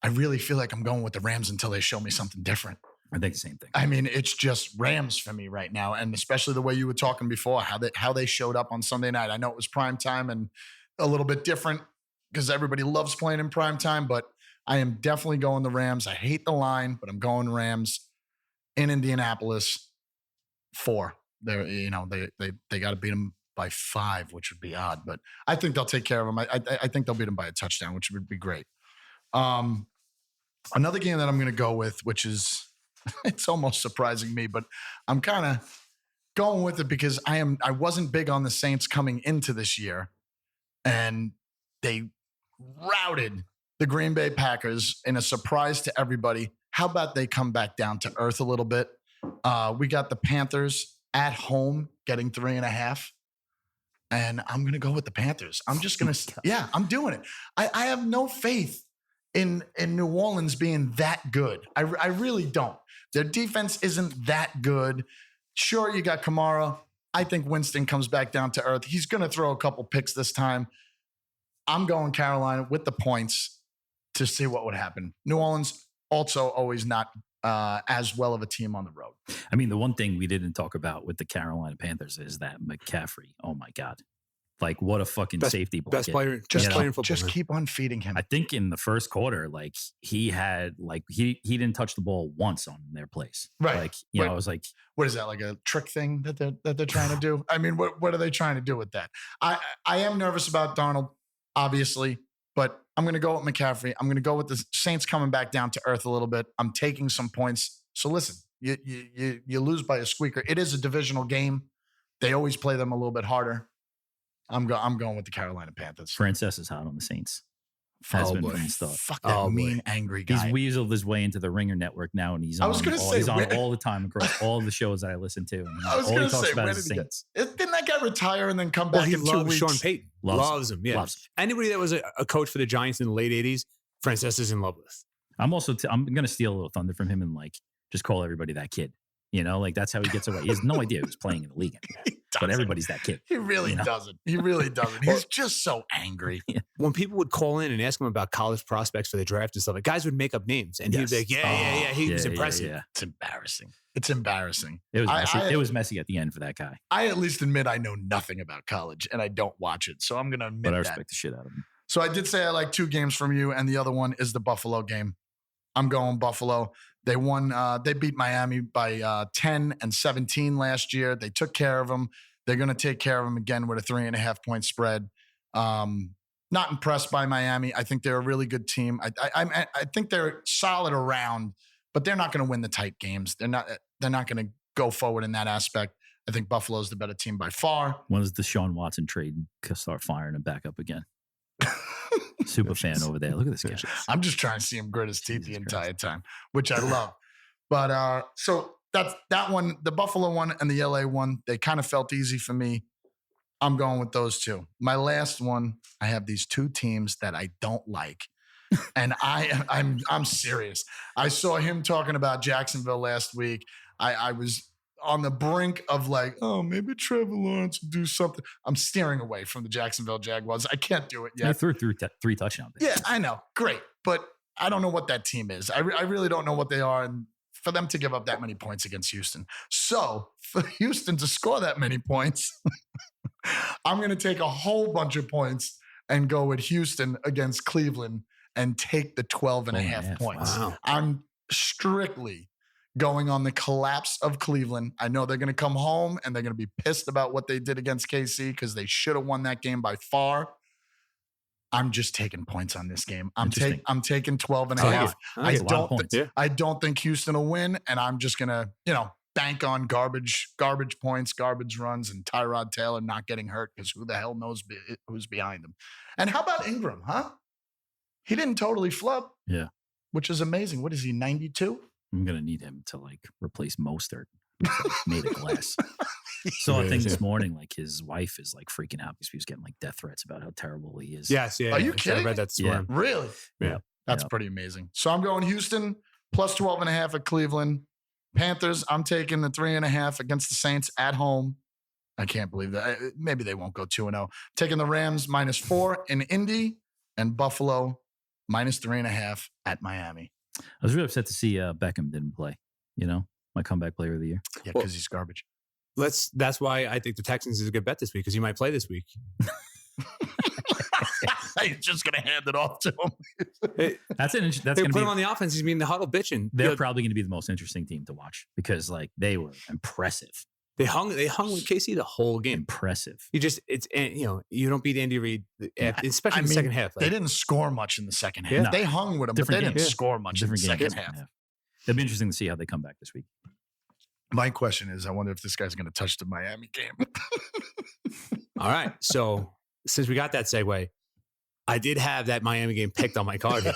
I really feel like I'm going with the Rams until they show me something different. I think the same thing. I mean, it's just Rams for me right now. And especially the way you were talking before, how they showed up on Sunday night. I know it was prime time and a little bit different because everybody loves playing in prime time, but I am definitely going the Rams. I hate the line, but I'm going Rams in Indianapolis 4. They got to beat them by 5, which would be odd, but I think they'll take care of them. I think they'll beat them by a touchdown, which would be great. Another game that I'm going to go with, which is, it's almost surprising me, but I'm kind of going with it because I wasn't big on the Saints coming into this year, and they routed the Green Bay Packers in a surprise to everybody. How about they come back down to earth a little bit? We got the Panthers at home getting 3.5. And I'm going to go with the Panthers. I'm just going to, yeah, I'm doing it. I have no faith in New Orleans being that good. I really don't. Their defense isn't that good. Sure, you got Kamara. I think Winston comes back down to earth. He's going to throw a couple picks this time. I'm going Carolina with the points to see what would happen. New Orleans also always not as well of a team on the road. I mean, the one thing we didn't talk about with the Carolina Panthers is that McCaffrey. Oh my God. Like, what a fucking safety blanket. Best player in football. Just keep on feeding him. I think in the first quarter, like he had, like he didn't touch the ball once on their plays. Right. Like, you know, I was like, what is that, like a trick thing that they're trying to do? I mean, what are they trying to do with that? I am nervous about Darnold, obviously, but I'm going to go with McCaffrey. I'm going to go with the Saints coming back down to earth a little bit. I'm taking some points. So listen, you lose by a squeaker. It is a divisional game. They always play them a little bit harder. I'm going with the Carolina Panthers. Frances is hot on the Saints. Has been from the start. Fuck that mean, angry guy. He's weaseled his way into the Ringer Network now, and he's on all the time across all the shows that I listen to. And I was going to say, where did he get? Didn't that guy retire and then come back in 2 weeks? Sean Payton. Loves him. Yeah. Loves him. Anybody that was a coach for the Giants in the late 80s, Frances is in love with. I'm also I'm going to steal a little thunder from him and like just call everybody that kid. You know, like that's how he gets away. He has no idea he was playing in the league anymore. But everybody's that kid. He really doesn't. He really doesn't. He's just so angry. Yeah. When people would call in and ask him about college prospects for the draft and stuff, like guys would make up names, and he'd be like, "Yeah, he was impressive." Yeah. It's embarrassing. It's embarrassing. It was messy. It was messy at the end for that guy. I at least admit I know nothing about college, and I don't watch it, so I'm going to admit that. But I respect the shit out of him. So I did say I like 2 games from you, and the other one is the Buffalo game. I'm going Buffalo. They won. They beat Miami by 10 and 17 last year. They took care of them. They're going to take care of them again with a 3.5 point spread. Not impressed by Miami. I think they're a really good team. I think they're solid around, but they're not going to win the tight games. They're not going to go forward in that aspect. I think Buffalo's the better team by far. When does the Deshaun Watson trade start firing him back up again? Super fan over there. Look at this guy. I'm just trying to see him grit his teeth the entire time, which I love. But so that's that one, the Buffalo one and the LA one, they kind of felt easy for me. I'm going with those 2. My last one, I have these 2 teams that I don't like. And I'm serious. I saw him talking about Jacksonville last week. I was on the brink of like, oh, maybe Trevor Lawrence will do something. I'm steering away from the Jacksonville Jaguars. I can't do it yet. They threw 3 touchdowns. Yeah, I know. Great. But I don't know what that team is. I really don't know what they are. And for them to give up that many points against Houston. So for Houston to score that many points, I'm going to take a whole bunch of points and go with Houston against Cleveland and take the 12.5 points. Wow. I'm strictly going on the collapse of Cleveland. I know they're going to come home and they're going to be pissed about what they did against KC because they should have won that game by far. I'm just taking points on this game. I'm taking 12.5. I don't think Houston will win, and I'm just going to, bank on garbage points, garbage runs, and Tyrod Taylor not getting hurt because who the hell knows who's behind him. And how about Ingram, huh? He didn't totally flub. Yeah. Which is amazing. What is he, 92? I'm going to need him to like replace Mostert. Made of glass. So I think this morning, like his wife is like freaking out because he was getting like death threats about how terrible he is. Yes, yeah. Are you kidding? I read that this morning. Really? Yeah. That's pretty amazing. So I'm going Houston plus 12.5 at Cleveland. Panthers, I'm taking the 3.5 against the Saints at home. I can't believe that. Maybe they won't go 2-0. Taking the Rams -4 in Indy and Buffalo -3.5 at Miami. I was really upset to see Beckham didn't play. My comeback player of the year. Yeah, because he's garbage. That's why I think the Texans is a good bet this week because he might play this week. You're just going to hand it off to him. That's they going put to him on the offense. He's being the huddle bitching. They're probably going to be the most interesting team to watch because like they were impressive. They hung with KC the whole game. Impressive. You don't beat Andy Reid, especially in the second half. They didn't score much in the second half. Yeah. They hung with him, but they didn't score much in the second half. It'll be interesting to see how they come back this week. My question is, I wonder if this guy's going to touch the Miami game. All right. So since we got that segue, I did have that Miami game picked on my card here.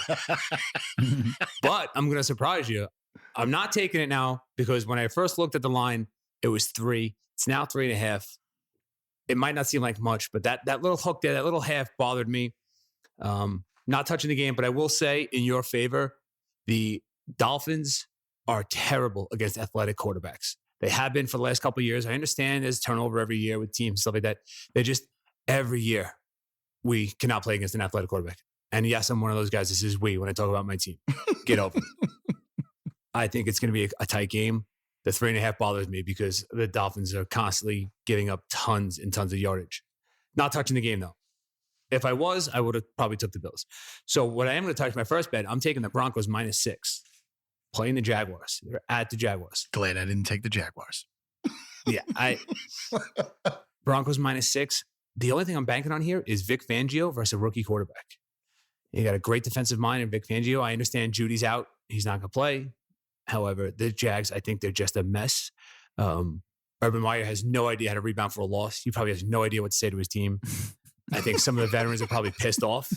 But I'm going to surprise you. I'm not taking it now because when I first looked at the line, it was 3. It's now 3.5. It might not seem like much, but that little hook there, that little half bothered me. Not touching the game, but I will say in your favor, the Dolphins are terrible against athletic quarterbacks. They have been for the last couple of years. I understand there's turnover every year with teams and stuff like that. They just, every year, we cannot play against an athletic quarterback. And yes, I'm one of those guys. This is we when I talk about my team. Get over it. I think it's going to be a tight game. The 3.5 bothers me because the Dolphins are constantly giving up tons and tons of yardage. Not touching the game, though. If I was, I would have probably took the Bills. So what I am going to touch my first bet, I'm taking the Broncos -6. Playing the Jaguars. They're at the Jaguars. Glad I didn't take the Jaguars. Yeah, Broncos -6. The only thing I'm banking on here is Vic Fangio versus a rookie quarterback. You got a great defensive mind in Vic Fangio. I understand Judy's out. He's not going to play. However, the Jags, I think they're just a mess. Urban Meyer has no idea how to rebound for a loss. He probably has no idea what to say to his team. I think some of the veterans are probably pissed off.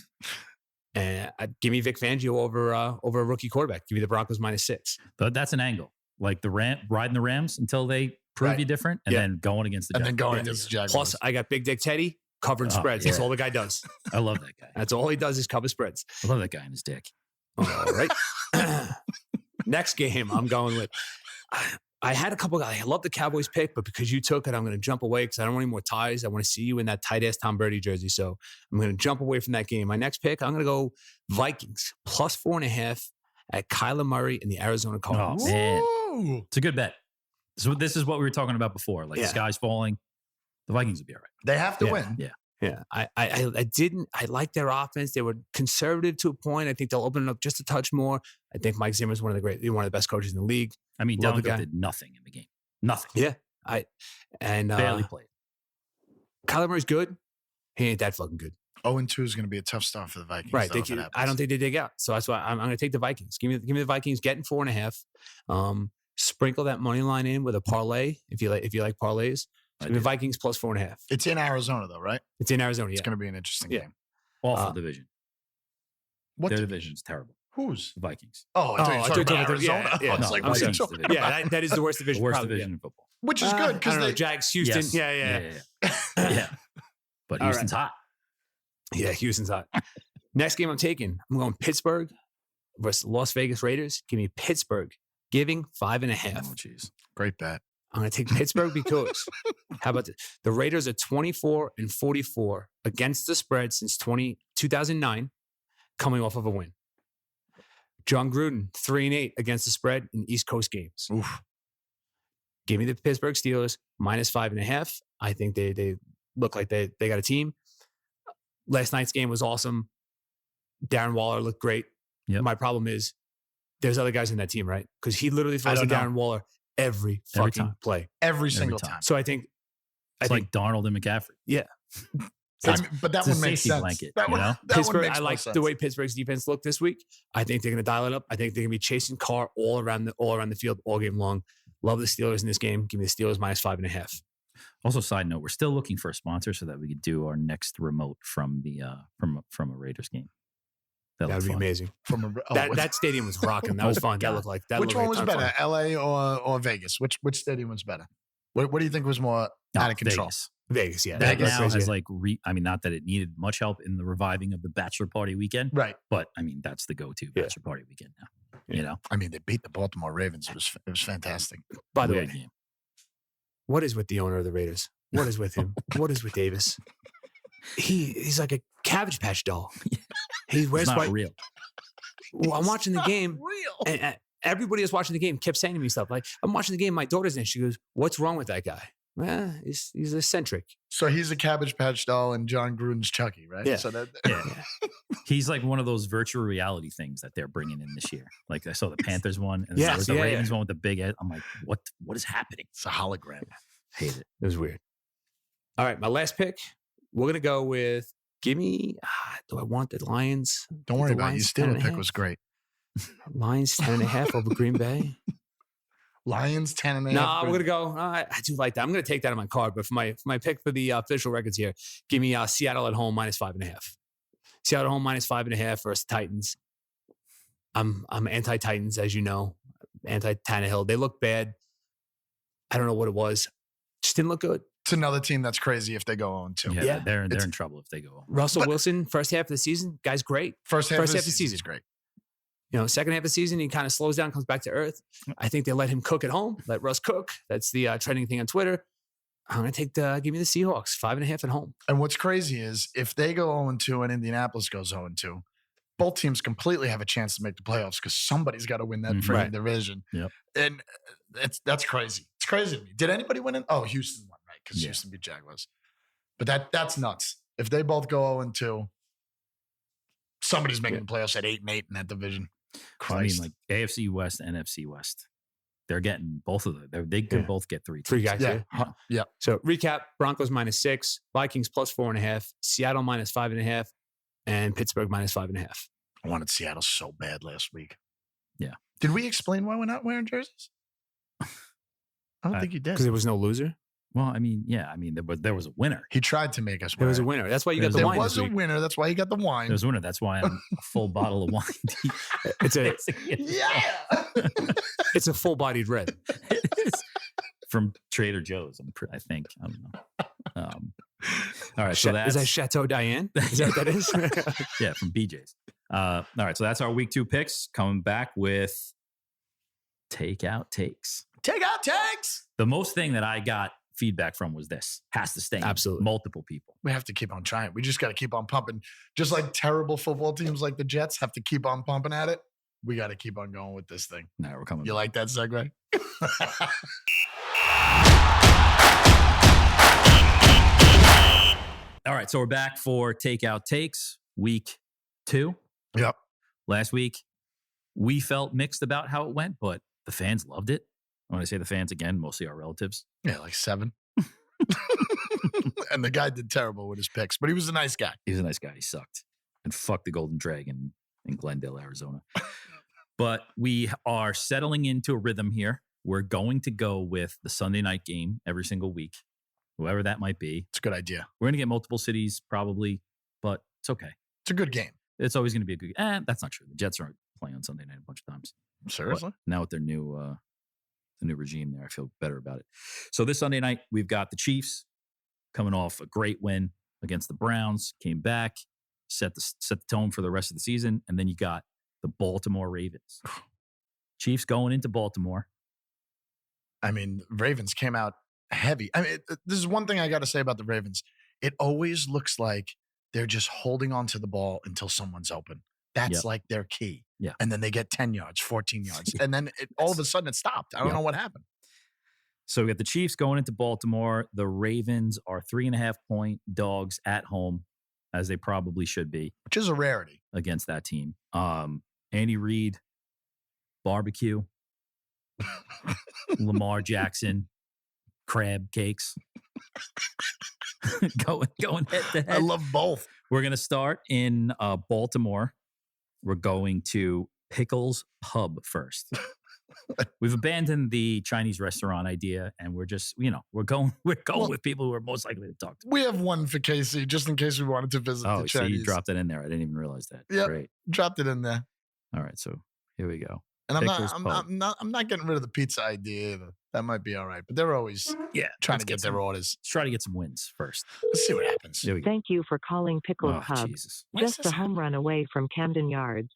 And give me Vic Fangio over a rookie quarterback. Give me the Broncos -6. But that's an angle. Like riding the Rams until they prove you different, and then going against the Jaguars. And then going against the Jaguars. Plus, I got Big Dick Teddy covering spreads. That's all the guy does. I love that guy. That's all he does is cover spreads. I love that guy and his dick. All right. Next game, I'm going with. I had a couple guys. I love the Cowboys pick, but because you took it, I'm going to jump away because I don't want any more ties. I want to see you in that tight ass Tom Brady jersey. So I'm going to jump away from that game. My next pick, I'm going to go Vikings +4.5 at Kyler Murray and the Arizona Cardinals. Oh, man. It's a good bet. So this is what we were talking about before. Like the sky's falling. The Vikings will be all right. They have to win. Yeah. Yeah, I like their offense. They were conservative to a point. I think they'll open it up just a touch more. I think Mike Zimmer's one of the best coaches in the league. I mean, Dalvin Cook did nothing in the game. Nothing. Yeah. Barely played. Kyler Murray's good. He ain't that fucking good. 0-2 is going to be a tough start for the Vikings. Right. I don't think they dig out. So that's why I'm going to take the Vikings. Give me the Vikings getting 4.5. Sprinkle that money line in with a parlay if you like parlays. The Vikings +4.5. It's in Arizona, though, right? It's in Arizona. It's going to be an interesting game. Awful division. What Their division's terrible. Who's? The Vikings. Oh, I thought you were talking about Arizona. Yeah, I was like, what are you talking about? Yeah, that is the worst division. The worst division in football. Which is good because they Jags, Houston. Yes. Yeah. But Houston's hot. Yeah, Houston's hot. Next game I'm taking, I'm going Pittsburgh versus Las Vegas Raiders. Give me Pittsburgh giving 5.5. Oh, jeez. Great bet. I'm going to take Pittsburgh because how about this? The Raiders are 24-44 against the spread since 2009, coming off of a win. John Gruden 3-8 against the spread in East Coast games. Oof. Give me the Pittsburgh Steelers -5.5. I think they look like they got a team. Last night's game was awesome. Darren Waller looked great. Yep. My problem is there's other guys in that team, right? Because he literally throws to Darren Waller every fucking play. Every single time. So I think like Darnold and McCaffrey. Yeah. But that one makes sense. Blanket, Pittsburgh, I like the way Pittsburgh's defense looked this week. I think they're going to dial it up. I think they're going to be chasing Carr all around the field all game long. Love the Steelers in this game. Give me the Steelers -5.5. Also, side note, we're still looking for a sponsor so that we could do our next remote from the from a Raiders game. That would be amazing. That stadium was rocking. That was fun. That looked like that. Which one was better, fun. LA or Vegas? Which stadium was better? What do you think was more out of control? Vegas, yeah. That now has not that it needed much help in the reviving of the bachelor party weekend, right? But I mean, that's the go-to bachelor party weekend now. Yeah. I mean, they beat the Baltimore Ravens. It was fantastic. By the way, what is with the owner of the Raiders? What is with him? What is with Davis? He's like a Cabbage Patch doll. He wears not white. Real. Well, I'm watching the game. Real. And everybody was watching the game kept saying to me stuff like, I'm watching the game. My daughter's in. She goes, what's wrong with that guy? Well, he's eccentric. So he's a Cabbage Patch doll and John Gruden's Chucky, right? Yeah. So He's like one of those virtual reality things that they're bringing in this year. Like I saw the Panthers one and there was the Ravens one with the big head. I'm like, what is happening? It's a hologram. Hate it. It was weird. All right, my last pick. We're going to go with, give me, do I want the Lions? Don't worry about it. Your Steelers pick was great. Lions 10.5 over Green Bay. Lions 10.5. No, we're gonna go. I do like that. I'm gonna take that on my card. But for my pick for the official records here, give me Seattle at home -5.5. Seattle home -5.5 versus Titans. I'm anti-Titans, as you know, anti-Tannehill. They look bad. I don't know what it was. Just didn't look good. It's another team that's crazy if they go 0-2. Yeah, Yeah. they're in trouble if they go. Russell Wilson, first half of the season, guy's great. First half of the season season is great. Second half of the season, he kind of slows down, comes back to earth. I think they let him cook at home. Let Russ cook. That's the trending thing on Twitter. I'm going to give me the Seahawks, 5.5 at home. And what's crazy is if they go 0-2 and Indianapolis goes 0-2, both teams completely have a chance to make the playoffs because somebody's got to win that freaking division. Yep. And that's crazy. It's crazy to me. Did anybody win it? Oh, Houston won, right? Because Houston beat Jaguars. But that's nuts. If they both go 0-2, somebody's making the playoffs at 8-8 in that division. Christ. I mean, like AFC West, NFC West. They're getting both of them. They could both get three guys. Yeah. So recap: Broncos -6, Vikings +4.5, Seattle -5.5, and Pittsburgh -5.5. I wanted Seattle so bad last week. Yeah. Did we explain why we're not wearing jerseys? I don't think you did. Because there was no loser. Well, I mean, there was a winner. He tried to make us wear There was a it. winner. That's why you got the There wine. was this a week. winner. That's why he got the wine. There was a winner. That's why I'm a full bottle of wine. It's a Yeah. it's a full-bodied red. From Trader Joe's. I think. I don't know. All right. So Is that Chateau Diane? Is that what that is? yeah, from BJ's. All right. So that's our week 2 picks. Coming back with takeout takes. Take out tags. The most thing that I got feedback from was this. Has to stay. Absolutely. Multiple people. We have to keep on trying. We just got to keep on pumping. Just like terrible football teams like the Jets have to keep on pumping at it. We got to keep on going with this thing. Now we're coming. You like that segue? All right. So we're back for takeout takes week 2. Yep. Last week, we felt mixed about how it went, but the fans loved it. When I say the fans again, mostly our relatives. Yeah, like 7. And the guy did terrible with his picks, but he was a nice guy. He was a nice guy. He sucked. And fuck the Golden Dragon in Glendale, Arizona. But we are settling into a rhythm here. We're going to go with the Sunday night game every single week, whoever that might be. It's a good idea. We're going to get multiple cities probably, but it's okay. It's a good game. It's always going to be a good game. That's not true. The Jets aren't playing on Sunday night a bunch of times. Seriously? But now with their new regime there, I feel better about it. So this Sunday night, we've got the Chiefs coming off a great win against the Browns, came back, set the tone for the rest of the season, and then you got the Baltimore Ravens. Chiefs going into Baltimore. I mean, Ravens came out heavy. I mean, this is one thing I got to say about the Ravens. It always looks like they're just holding on to the ball until someone's open. That's like their key. Yeah. And then they get 10 yards, 14 yards. And then all of a sudden it stopped. I don't know what happened. So we got the Chiefs going into Baltimore. The Ravens are 3.5-point dogs at home, as they probably should be. Which is a rarity. Against that team. Andy Reid, barbecue, Lamar Jackson, crab cakes. going head to head. I love both. We're going to start in Baltimore. We're going to Pickles Pub first. We've abandoned the Chinese restaurant idea, and we're just, we're going with people who are most likely to talk to. We have one for Casey, just in case we wanted to visit the Chinese. So you dropped it in there. I didn't even realize that. Yeah, Great. Dropped it in there. All right, so here we go. And I'm not getting rid of the pizza idea either. That might be all right. But they're always trying to get their orders. Let's try to get some wins first. Let's see what happens. Here we go. Thank you for calling Pickles Pub. Jesus. Just a home run away from Camden Yards.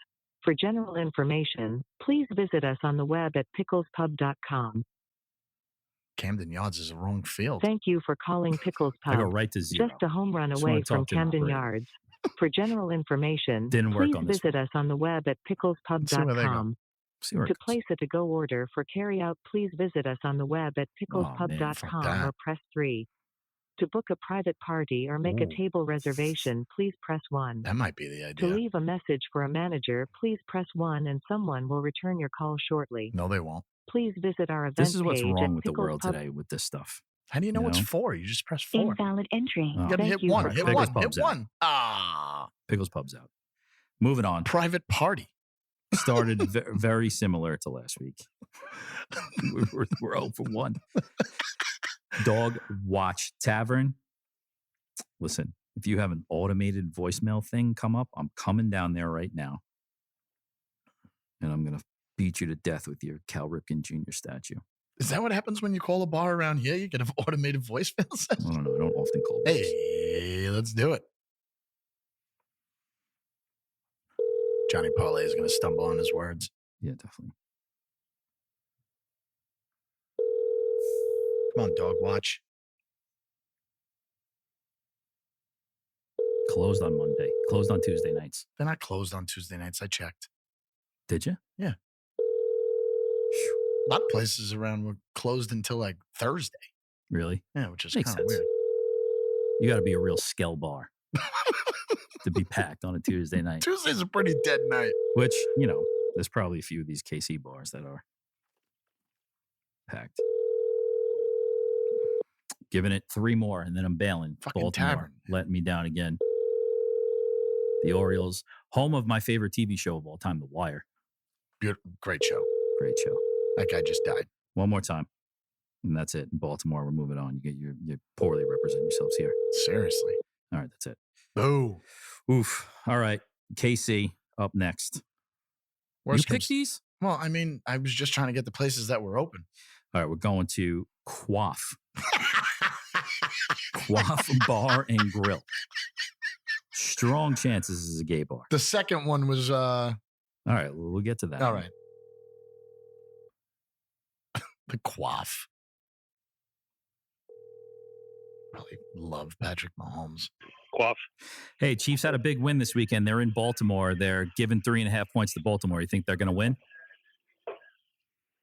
For general information, please visit us on the web at picklespub.com. Camden Yards is a wrong field. Thank you for calling Pickles I go Pub. right to 0. Just a home run Just away wanna talk from to an Camden operator. Yards. For general information, Didn't work please on this visit us on the web at See where they picklespub.com. See where it To goes. place a to-go order for carryout, please visit us on the web at Oh, man, fuck picklespub.com that. or press 3. To book a private party or make a table reservation, please press 1. That might be the To idea. leave a message for a manager, please press 1 and someone will return your call shortly. No, they won't. Please visit our event This is what's page wrong at with the Pickles world Pub. today with this stuff. How do you know You what's know? 4? You just press 4. Invalid entry. Oh. You got to Thank hit you 1. for Hit calling. 1. Pickles Hit Pub's 1. Ah. Pickles Pub's out. Moving on. Private party. Started very similar to last week. We're 0 for 1. Dog Watch Tavern. Listen, if you have an automated voicemail thing come up, I'm coming down there right now. And I'm going to beat you to death with your Cal Ripken Jr. statue. Is that what happens when you call a bar around here? You get an automated voicemail I session? don't know. I don't often call bars. Hey, let's do it. Johnny Parlay is going to stumble on his words. Yeah, definitely. Come on, dog watch. Closed on Monday. Closed on Tuesday nights. They're not closed on Tuesday nights. I checked. Did you? Yeah. A lot of places around were closed until like Thursday. Really? Yeah, which is Makes kind of sense. weird. You got to be a real skell bar to be packed on a Tuesday night. Tuesday's a pretty dead night. Which, there's probably a few of these KC bars that are packed. Giving it 3 more, and then I'm bailing. Fucking Baltimore tavern. letting me down again. The Orioles, home of my favorite TV show of all time, The Wire. Great show. Great show. That guy just died. One more time, and that's it. In Baltimore, we're moving on. You poorly represent yourselves here. Seriously. All right, that's it. Boo. Oof. All right, KC up next. Worst You picked comes- these? Well, I mean, I was just trying to get the places that were open. All right, we're going to Quaff. Quaff Bar and Grill. Strong chances this is a gay bar. The second one was All right, we'll get to that. all right. The Quaff. Really love Patrick Mahomes. Quaff. Hey, Chiefs had a big win this weekend. They're in Baltimore. They're giving 3.5 points to Baltimore. You think they're going to win?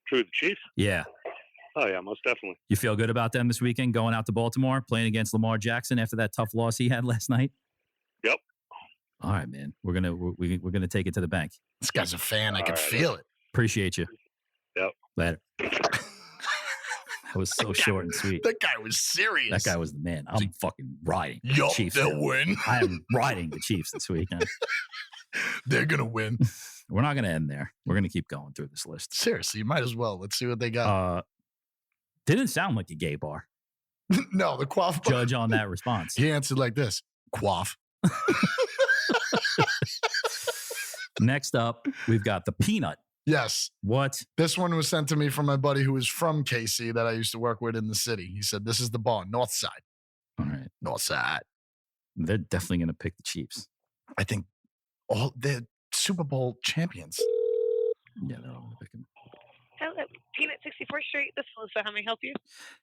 True, the Chiefs? Yeah. Oh, yeah, most definitely. You feel good about them this weekend, going out to Baltimore, playing against Lamar Jackson after that tough loss he had last night? Yep. All right, man. We're gonna take it to the bank. This guy's a fan. I All can right. feel it. Appreciate you. Yep. Later. That was so short and sweet. That guy was serious. That guy was the man. I'm fucking riding the Yup, Chiefs. they'll win. I am riding the Chiefs this weekend. They're going to win. We're not going to end there. We're going to keep going through this list. Seriously, you might as well. Let's see what they got. Didn't sound like a gay bar. No, the Quaff. Judge on that response. He answered like this. Quaff. Next up, we've got the Peanut. Yes. What? This one was sent to me from my buddy who is from KC that I used to work with in the city. He said, this is the bar, North Side. All right. North Side. They're definitely going to pick the Chiefs. I think they're Super Bowl champions. Yeah, they're all going to pick them. Hello, Peanut 64th Street. This is Alyssa. How may I help you?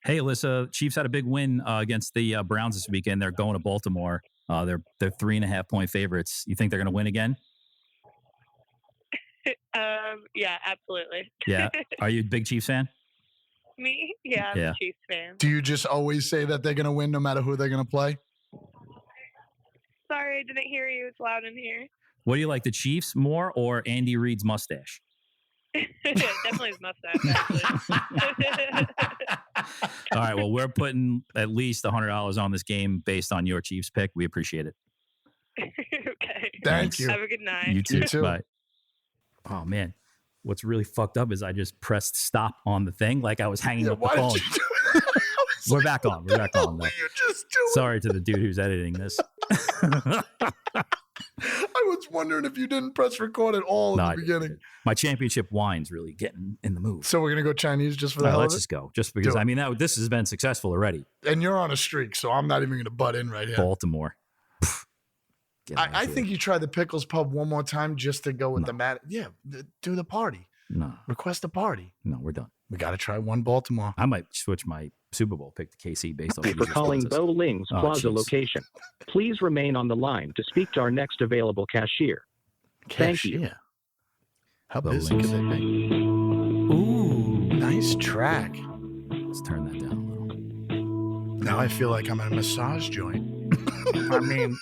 Hey, Alyssa, Chiefs had a big win against the Browns this weekend. They're going to Baltimore. They're 3.5 point favorites. You think they're going to win again? Yeah, absolutely. Yeah. Are you a big Chiefs fan? Me? Yeah, I'm Yeah. a Chiefs fan. Do you just always say that they're going to win no matter who they're going to play? Sorry, I didn't hear you. It's loud in here. What do you like, the Chiefs more or Andy Reid's mustache? Definitely his mustache, actually. All right. Well, we're putting at least $100 on this game based on your Chiefs pick. We appreciate it. Okay. Thank you. Have a good night. You too. You too. Bye. Oh, man. What's really fucked up is I just pressed stop on the thing like I was hanging Yeah, up the why phone. did you do that? We're back on. We're back on. What though. are you just doing? Sorry to the dude who's editing this. I was wondering if you didn't press record at all No, in I the didn't. beginning. My championship wine's really getting in the move. So we're going to go Chinese just for the All right, hell let's of it? just go. Just because, Do it. I mean, this has been successful already. And you're on a streak, so I'm not even going to butt in right here. Baltimore. Get out I here. think you try the Pickles Pub one more time just to go with No. the mat. Yeah, do the party. No, Request a party. we're done. We got to try one Baltimore. I might switch my Super Bowl pick to KC based on Thank you for calling Bowling's Oh, Plaza jeez. location. Please remain on the line to speak to our next available cashier. Thank you. Cashier. How busy Bowling's. could they be? Ooh. Nice track. Let's turn that down a little. Now I feel like I'm in a massage joint. I mean,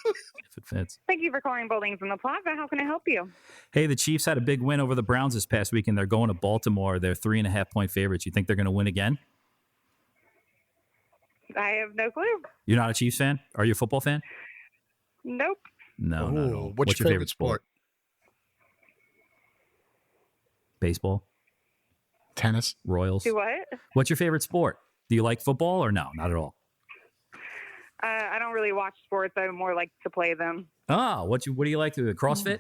If it fits. Thank you for calling Bowling's in the Plaza. How can I help you? Hey, the Chiefs had a big win over the Browns this past weekend. They're going to Baltimore. They're 3.5 point favorites. You think they're going to win again? I have no clue. You're not a Chiefs fan? Are you a football fan? Nope. No, not at ooh, all. what's your favorite sport? Baseball? Tennis. Royals? Do what? What's your favorite sport? Do you like football or no? Not at all. I don't really watch sports. I more like to play them. Ah, what do you like to do? CrossFit?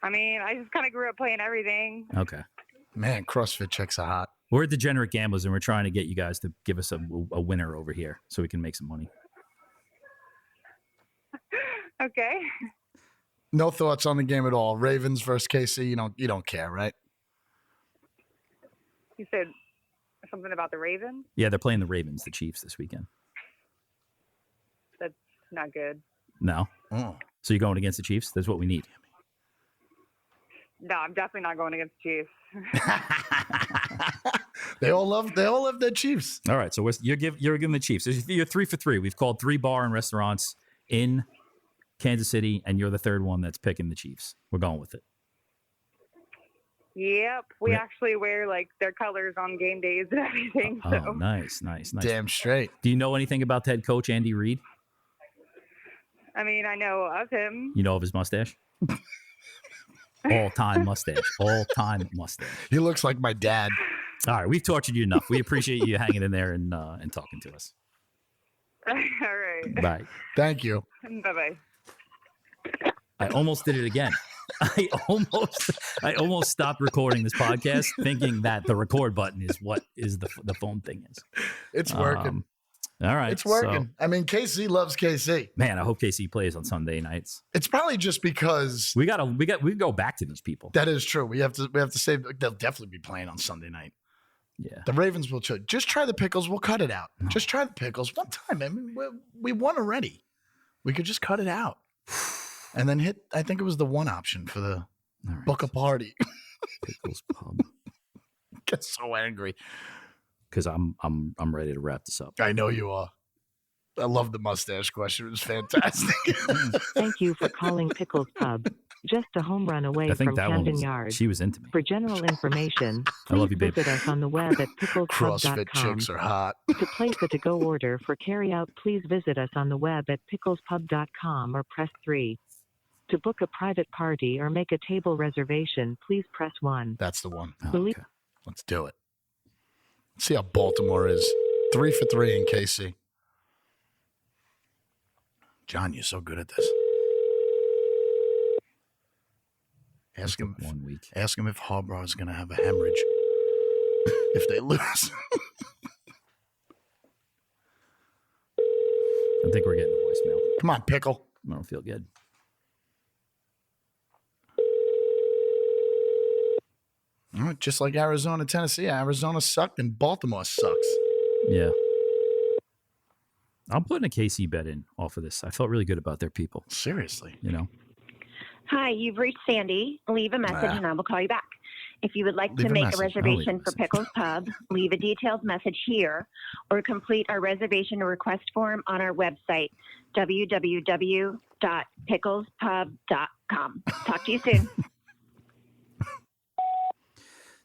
I mean, I just kind of grew up playing everything. Okay. Man, CrossFit chicks are hot. We're degenerate gamblers, and we're trying to get you guys to give us a winner over here so we can make some money. Okay. No thoughts on the game at all. Ravens versus KC. You don't care, right? You said something about the Ravens? Yeah, they're playing the Ravens, the Chiefs, this weekend. That's not good. No? Oh. So you're going against the Chiefs? That's what we need. No, I'm definitely not going against the Chiefs. They all love their Chiefs. All right, so you're giving the Chiefs. You're 3 for 3. We've called 3 bar and restaurants in Kansas City, and you're the third one that's picking the Chiefs. We're going with it. Yep. We Yeah. actually wear like their colors on game days and everything. So Oh, nice. Damn straight. Do you know anything about head coach Andy Reid? I mean, I know of him. You know of his mustache? All-time mustache. He looks like my dad. All right, we've tortured you enough. We appreciate you hanging in there and talking to us. All right. Bye. Thank you. Bye-bye. I almost did it again. I almost stopped recording this podcast thinking that the record button is what is the phone thing is. It's working. All right. It's working. So, I mean, KC loves KC. man, I hope KC plays on Sunday nights. It's probably just because We go back to these people. that is true. We have to say they'll definitely be playing on Sunday night. Yeah. The Ravens will just try the pickles. We'll cut it out. Just try the pickles one time. I mean, we won already. We could just cut it out and then hit. I think it was the one option for the All right. book a party. Pickles Pub. Get so angry. Because I'm ready to wrap this up. I know you are. I love the mustache question. It was fantastic. Thank you for calling Pickles Pub. Just a home run away I think from that one Camden was, Yards. she was into me. For general information, I love please you, babe. visit us on the web at CrossFit picklespub.com. chicks are hot. To place a to-go order for carry-out, please visit us on the web at picklespub.com or press 3. To book a private party or make a table reservation, please press 1. That's the one. Oh, Believe- okay. Let's do it. Let's see how Baltimore is. 3 for 3 in KC. John, you're so good at this. Ask him 1 week. if Harbaugh is going to have a hemorrhage if they lose. I think we're getting a voicemail. Come on, Pickle. I don't feel good. All right, just like Arizona, Tennessee. Arizona sucked and Baltimore sucks. Yeah. I'm putting a KC bet in off of this. I felt really good about their people, Seriously. you know? Hi, you've reached Sandy. Leave a message and I will call you back. If you would like Leave to a make message. a I'll leave a reservation for message. Pickles Pub, leave a detailed message here or complete our reservation request form on our website, www.picklespub.com. Talk to you soon.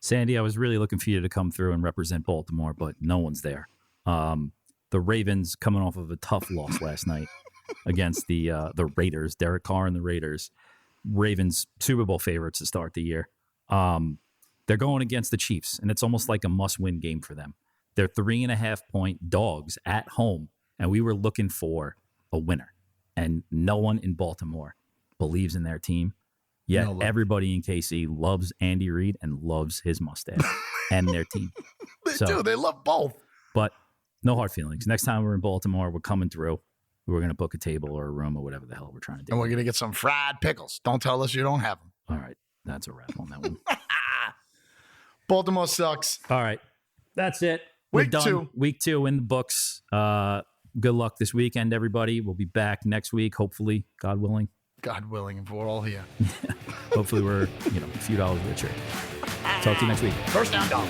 Sandy, I was really looking for you to come through and represent Baltimore, but no one's there. The Ravens coming off of a tough loss last night against the Raiders, Derek Carr and the Raiders. Ravens Super Bowl favorites to start the year. They're going against the Chiefs, and it's almost like a must-win game for them. They're 3.5-point dogs at home, and we were looking for a winner. And no one in Baltimore believes in their team. Yet No love. everybody in KC loves Andy Reid and loves his mustache and their team. They So- do. They love both. But no hard feelings. Next time we're in Baltimore, we're coming through. We're going to book a table or a room or whatever the hell we're trying to do. And we're going to get some fried pickles. Don't tell us you don't have them. All right. That's a wrap on that one. Baltimore sucks. All right. That's it. We're Week done. 2. Week 2 in the books. Good luck this weekend, everybody. We'll be back next week, hopefully, God willing. God willing, if we're all here. Hopefully we're, a few dollars richer. Talk to you next week. First down, dog.